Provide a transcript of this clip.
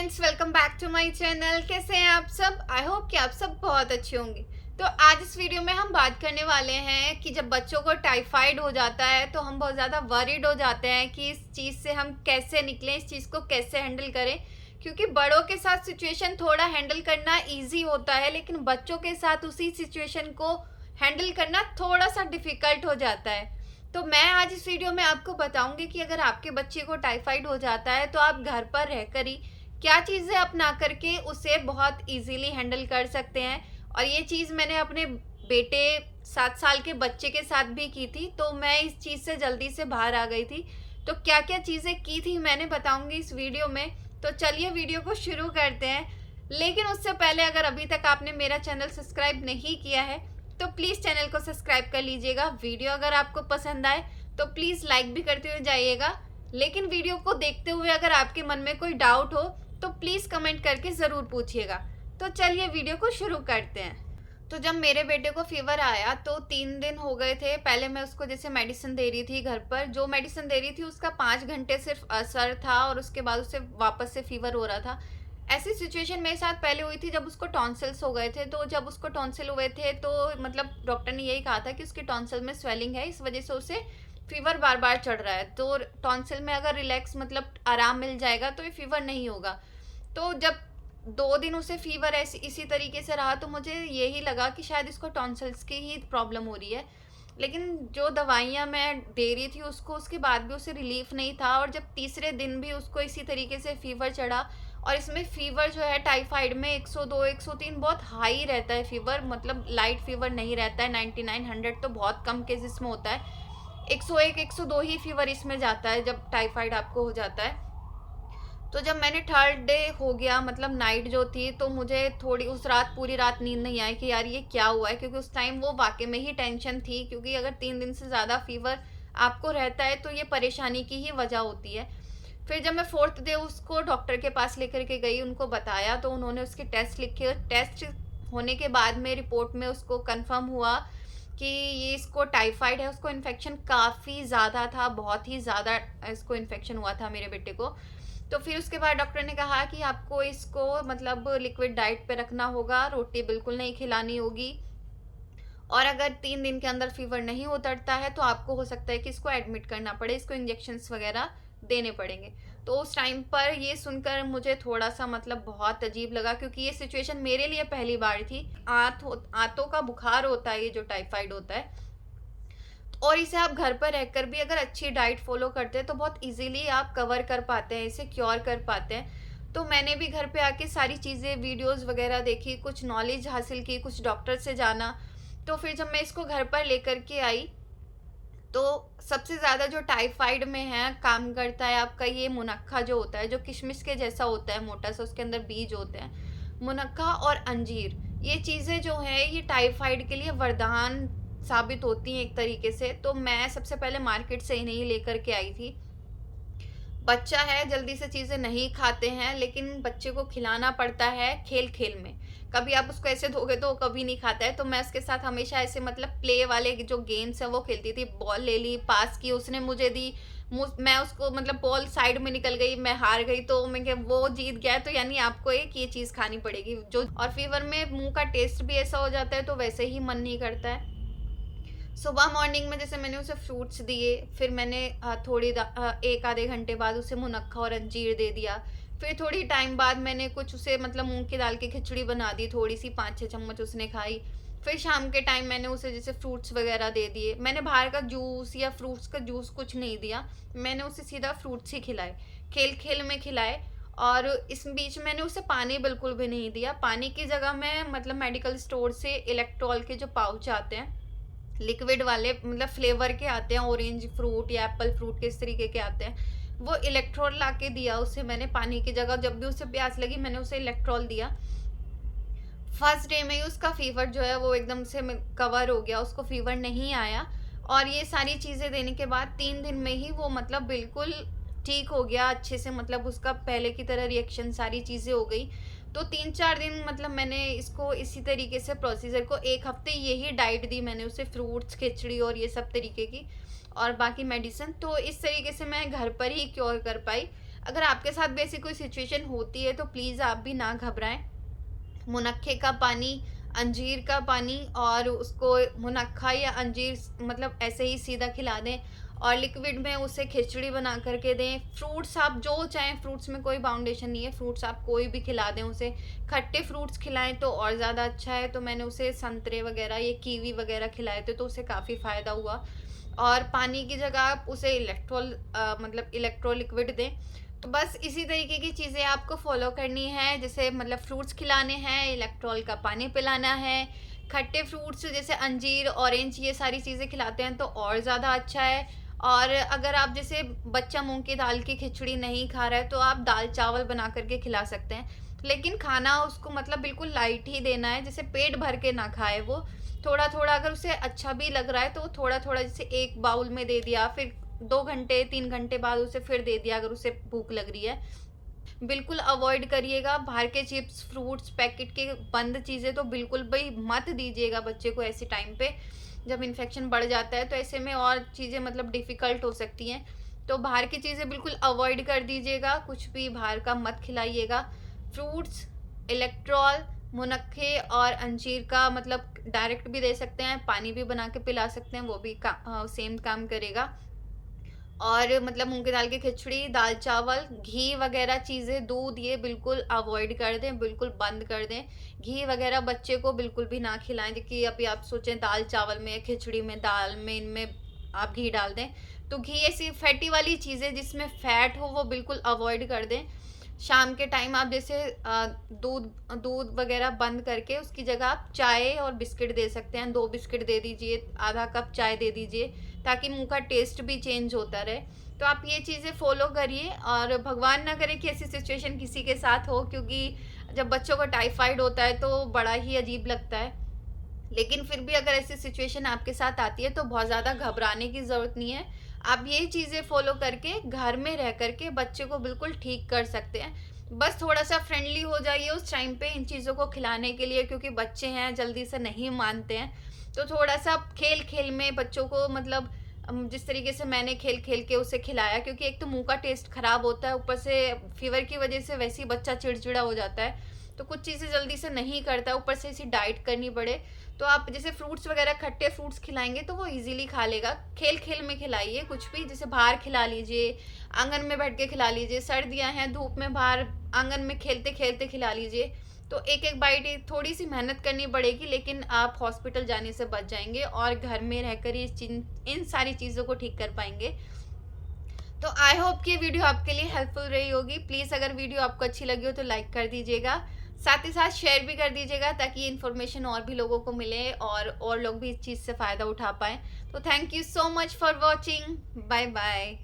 Friends, welcome back to my channel. कैसे हैं आप सब? आई होप कि आप सब बहुत अच्छे होंगे। तो आज इस वीडियो में हम बात करने वाले हैं कि जब बच्चों को टाइफाइड हो जाता है तो हम बहुत ज़्यादा वरीड हो जाते हैं कि इस चीज़ से हम कैसे निकलें, इस चीज़ को कैसे हैंडल करें। क्योंकि बड़ों के साथ सिचुएशन थोड़ा हैंडल करना ईजी होता है, लेकिन बच्चों के साथ उसी सिचुएशन को हैंडल करना थोड़ा सा डिफ़िकल्ट हो जाता है। तो मैं आज इस वीडियो में आपको बताऊंगी कि अगर आपके बच्चे को टाइफाइड हो जाता है तो आप घर पर रहकर ही क्या चीज़ें अपना करके उसे बहुत इजीली हैंडल कर सकते हैं। और ये चीज़ मैंने अपने बेटे 7 साल के बच्चे के साथ भी की थी, तो मैं इस चीज़ से जल्दी से बाहर आ गई थी। तो क्या क्या चीज़ें की थी मैंने बताऊंगी इस वीडियो में। तो चलिए वीडियो को शुरू करते हैं। लेकिन उससे पहले अगर अभी तक आपने मेरा चैनल सब्सक्राइब नहीं किया है तो प्लीज़ चैनल को सब्सक्राइब कर लीजिएगा। वीडियो अगर आपको पसंद आए तो प्लीज़ लाइक भी करते हुए जाइएगा। लेकिन वीडियो को देखते हुए अगर आपके मन में कोई डाउट हो तो प्लीज़ कमेंट करके ज़रूर पूछिएगा। तो चलिए वीडियो को शुरू करते हैं। तो जब मेरे बेटे को फीवर आया तो 3 दिन हो गए थे। पहले मैं उसको जैसे मेडिसिन दे रही थी घर पर, जो मेडिसिन दे रही थी उसका 5 घंटे सिर्फ असर था और उसके बाद उसे वापस से फीवर हो रहा था। ऐसी सिचुएशन मेरे साथ पहले हुई थी जब उसको टॉन्सिल्स हो गए थे। तो जब उसको टॉन्सिल हुए थे तो मतलब डॉक्टर ने यही कहा था कि उसके टॉन्सिल में स्वेलिंग है, इस वजह से उसे फीवर बार बार चढ़ रहा है। तो टॉन्सिल में अगर रिलैक्स मतलब आराम मिल जाएगा तो ये फीवर नहीं होगा। तो जब 2 दिन उसे फीवर ऐसी इसी तरीके से रहा तो मुझे यही लगा कि शायद इसको टॉन्सिल्स की ही प्रॉब्लम हो रही है। लेकिन जो दवाइयाँ मैं दे रही थी उसको, उसके बाद भी उसे रिलीफ नहीं था। और जब तीसरे दिन भी उसको इसी तरीके से फीवर चढ़ा, और इसमें फीवर जो है टाइफाइड में 102 103 बहुत हाई रहता है फीवर, मतलब लाइट फीवर नहीं रहता है। 99 100 तो बहुत कम केसेस में होता है। 101 102 ही फीवर इसमें जाता है जब टाइफाइड आपको हो जाता है। तो जब मैंने थर्ड डे हो गया मतलब नाइट जो थी, तो मुझे थोड़ी उस रात पूरी रात नींद नहीं आई कि यार ये क्या हुआ है। क्योंकि उस टाइम वो वाकई में ही टेंशन थी, क्योंकि अगर 3 दिन से ज़्यादा फीवर आपको रहता है तो ये परेशानी की ही वजह होती है। फिर जब मैं फोर्थ डे उसको डॉक्टर के पास लेकर के गई, उनको बताया तो उन्होंने उसके टेस्ट लिखे। टेस्ट होने के बाद में रिपोर्ट में उसको कंफर्म हुआ कि ये इसको टाइफाइड है। उसको इन्फेक्शन काफ़ी ज़्यादा था, बहुत ही ज़्यादा इसको इन्फेक्शन हुआ था मेरे बेटे को। तो फिर उसके बाद डॉक्टर ने कहा कि आपको इसको मतलब लिक्विड डाइट पे रखना होगा, रोटी बिल्कुल नहीं खिलानी होगी। और अगर 3 दिन के अंदर फीवर नहीं उतरता है तो आपको हो सकता है कि इसको एडमिट करना पड़े, इसको इंजेक्शंस वगैरह देने पड़ेंगे। तो उस टाइम पर ये सुनकर मुझे थोड़ा सा मतलब बहुत अजीब लगा, क्योंकि ये सिचुएशन मेरे लिए पहली बार थी। आंतों का बुखार होता है ये जो टाइफाइड होता है, और इसे आप घर पर रहकर भी अगर अच्छी डाइट फॉलो करते हैं तो बहुत इजीली आप कवर कर पाते हैं, इसे क्योर कर पाते हैं। तो मैंने भी घर पे आके सारी चीज़ें वीडियोस वगैरह देखी, कुछ नॉलेज हासिल की, कुछ डॉक्टर से जाना। तो फिर जब मैं इसको घर पर लेकर के आई तो सबसे ज़्यादा जो टाइफाइड में है काम करता है आपका ये मुनक्का जो होता है, जो किशमिश के जैसा होता है, मोटा सा, उसके अंदर बीज होते हैं। मुनक्का और अंजीर, ये चीज़ें जो है ये टाइफाइड के लिए वरदान साबित होती हैं एक तरीके से। तो मैं सबसे पहले मार्केट से इन्हें ही लेकर के आई थी। बच्चा है, जल्दी से चीज़ें नहीं खाते हैं, लेकिन बच्चे को खिलाना पड़ता है खेल खेल में। कभी आप उसको ऐसे दोगे तो वो कभी नहीं खाता है। तो मैं उसके साथ हमेशा ऐसे मतलब प्ले वाले जो गेम्स हैं वो खेलती थी। बॉल ले ली, पास की, उसने मुझे दी, मैं उसको मतलब बॉल साइड में निकल गई, मैं हार गई, तो मैं क्या वो जीत गया, तो यानी आपको एक ये चीज़ खानी पड़ेगी जो। और फीवर में मुंह का टेस्ट भी ऐसा हो जाता है तो वैसे ही मन नहीं करता है। सुबह मॉर्निंग में जैसे मैंने उसे फ्रूट्स दिए, फिर मैंने एक आधे घंटे बाद उसे मुनक्का और अंजीर दे दिया। फिर थोड़ी टाइम बाद मैंने कुछ उसे मतलब मूंग की दाल की खिचड़ी बना दी, थोड़ी सी 5-6 चम्मच उसने खाई। फिर शाम के टाइम मैंने उसे जैसे फ्रूट्स वगैरह दे दिए। मैंने बाहर का जूस या फ्रूट्स का जूस कुछ नहीं दिया, मैंने उसे सीधा फ्रूट्स ही खिलाए, खेल खेल में खिलाए। और इस बीच मैंने उसे पानी बिल्कुल भी नहीं दिया। पानी की जगह मैं मतलब मेडिकल स्टोर से इलेक्ट्रॉल के जो पाउच आते हैं लिक्विड वाले, मतलब फ्लेवर के आते हैं, ऑरेंज फ्रूट या एप्पल फ्रूट के, इस तरीके के आते हैं, वो इलेक्ट्रॉल ला के दिया उसे मैंने पानी की जगह। जब भी उसे प्यास लगी मैंने उसे इलेक्ट्रॉल दिया। फर्स्ट डे में ही उसका फीवर जो है वो एकदम से कवर हो गया, उसको फीवर नहीं आया। और ये सारी चीज़ें देने के बाद 3 दिन में ही वो मतलब बिल्कुल ठीक हो गया अच्छे से, मतलब उसका पहले की तरह रिएक्शन सारी चीज़ें हो गई। तो 3-4 दिन मतलब मैंने इसको इसी तरीके से प्रोसीजर को, 1 हफ्ते यही डाइट दी मैंने उसे, फ्रूट्स, खिचड़ी और ये सब तरीके की, और बाकी मेडिसिन। तो इस तरीके से मैं घर पर ही क्योर कर पाई। अगर आपके साथ भी ऐसी कोई सिचुएशन होती है तो प्लीज़ आप भी ना घबराएं। मुनक्खे का पानी, अंजीर का पानी और उसको मुनक्खा या अंजीर मतलब ऐसे ही सीधा खिला दें और लिक्विड में उसे खिचड़ी बना करके दें। फ्रूट्स आप जो चाहें, फ्रूट्स में कोई बाउंडेशन नहीं है, फ्रूट्स आप कोई भी खिला दें उसे। खट्टे फ्रूट्स खिलाएं तो और ज़्यादा अच्छा है। तो मैंने उसे संतरे वगैरह, ये कीवी वगैरह खिलाए थे तो उसे काफ़ी फ़ायदा हुआ। और पानी की जगह आप उसे मतलब इलेक्ट्रो लिक्विड दें। तो बस इसी तरीके की चीज़ें आपको फॉलो करनी है, जैसे मतलब फ्रूट्स खिलाने हैं, इलेक्ट्रॉल का पानी पिलाना है। खट्टे फ्रूट्स जैसे अंजीर, ऑरेंज, ये सारी चीज़ें खिलाते हैं तो और ज़्यादा अच्छा है। और अगर आप जैसे बच्चा मूंग की दाल की खिचड़ी नहीं खा रहा है तो आप दाल चावल बना करके खिला सकते हैं, लेकिन खाना उसको मतलब बिल्कुल लाइट ही देना है, जैसे पेट भर के ना खाए वो। थोड़ा थोड़ा अगर उसे अच्छा भी लग रहा है तो थोड़ा थोड़ा, जैसे एक बाउल में दे दिया, फिर 2 घंटे 3 घंटे बाद उसे फिर दे दिया अगर उसे भूख लग रही है। बिल्कुल अवॉइड करिएगा बाहर के चिप्स, फ्रूट्स, पैकेट के बंद चीज़ें तो बिल्कुल भी मत दीजिएगा बच्चे को ऐसे टाइम पे जब इन्फेक्शन बढ़ जाता है। तो ऐसे में और चीज़ें मतलब डिफ़िकल्ट हो सकती हैं। तो बाहर की चीज़ें बिल्कुल अवॉइड कर दीजिएगा, कुछ भी बाहर का मत खिलाइएगा। फ्रूट्स, इलेक्ट्रॉल, मुनक्खे और अंजीर का मतलब डायरेक्ट भी दे सकते हैं, पानी भी बना के पिला सकते हैं, वो भी सेम काम करेगा। और मतलब मूंग की दाल की खिचड़ी, दाल चावल, घी वगैरह चीज़ें, दूध, ये बिल्कुल अवॉइड कर दें, बिल्कुल बंद कर दें। घी वगैरह बच्चे को बिल्कुल भी ना खिलाएं। कि अभी आप सोचें दाल चावल में, खिचड़ी में, दाल में, इनमें आप घी डाल दें तो घी ऐसी फैटी वाली चीज़ें जिसमें फैट हो वो बिल्कुल अवॉइड कर दें। शाम के टाइम आप जैसे दूध दूध वगैरह बंद करके उसकी जगह आप चाय और बिस्किट दे सकते हैं। 2 बिस्किट दे दीजिए, आधा कप चाय दे दीजिए, ताकि मुंह का टेस्ट भी चेंज होता रहे। तो आप ये चीज़ें फॉलो करिए और भगवान ना करे कि ऐसी सिचुएशन किसी के साथ हो, क्योंकि जब बच्चों को टाइफाइड होता है तो बड़ा ही अजीब लगता है। लेकिन फिर भी अगर ऐसी सिचुएशन आपके साथ आती है तो बहुत ज़्यादा घबराने की ज़रूरत नहीं है। आप ये चीज़ें फॉलो करके घर में रह करके बच्चे को बिल्कुल ठीक कर सकते हैं। बस थोड़ा सा फ्रेंडली हो जाइए उस टाइम पे इन चीज़ों को खिलाने के लिए, क्योंकि बच्चे हैं जल्दी से नहीं मानते हैं। तो थोड़ा सा खेल खेल में बच्चों को मतलब जिस तरीके से मैंने खेल खेल के उसे खिलाया, क्योंकि एक तो मुंह का टेस्ट खराब होता है, ऊपर से फीवर की वजह से वैसे ही बच्चा चिड़चिड़ा हो जाता है, तो कुछ चीज़ें जल्दी से नहीं करता, ऊपर से इसी डाइट करनी पड़े। तो आप जैसे फ्रूट्स वगैरह, खट्टे फ्रूट्स खिलाएंगे तो वो इजीली खा लेगा। खेल खेल में खिलाइए कुछ भी, जैसे बाहर खिला लीजिए, आंगन में बैठ के खिला लीजिए, सर्दियाँ हैं धूप में बाहर आंगन में खेलते खेलते खिला लीजिए। तो एक एक बाइट, थोड़ी सी मेहनत करनी पड़ेगी, लेकिन आप हॉस्पिटल जाने से बच जाएंगे और घर में रहकर ही इन सारी चीज़ों को ठीक कर पाएंगे। तो आई होप कि ये वीडियो आपके लिए हेल्पफुल रही होगी। प्लीज़ अगर वीडियो आपको अच्छी लगी हो तो लाइक कर दीजिएगा, साथ ही साथ शेयर भी कर दीजिएगा, ताकि ये इन्फॉर्मेशन और भी लोगों को मिले और लोग भी इस चीज़ से फ़ायदा उठा पाएँ। तो thank you so much for watching. Bye bye.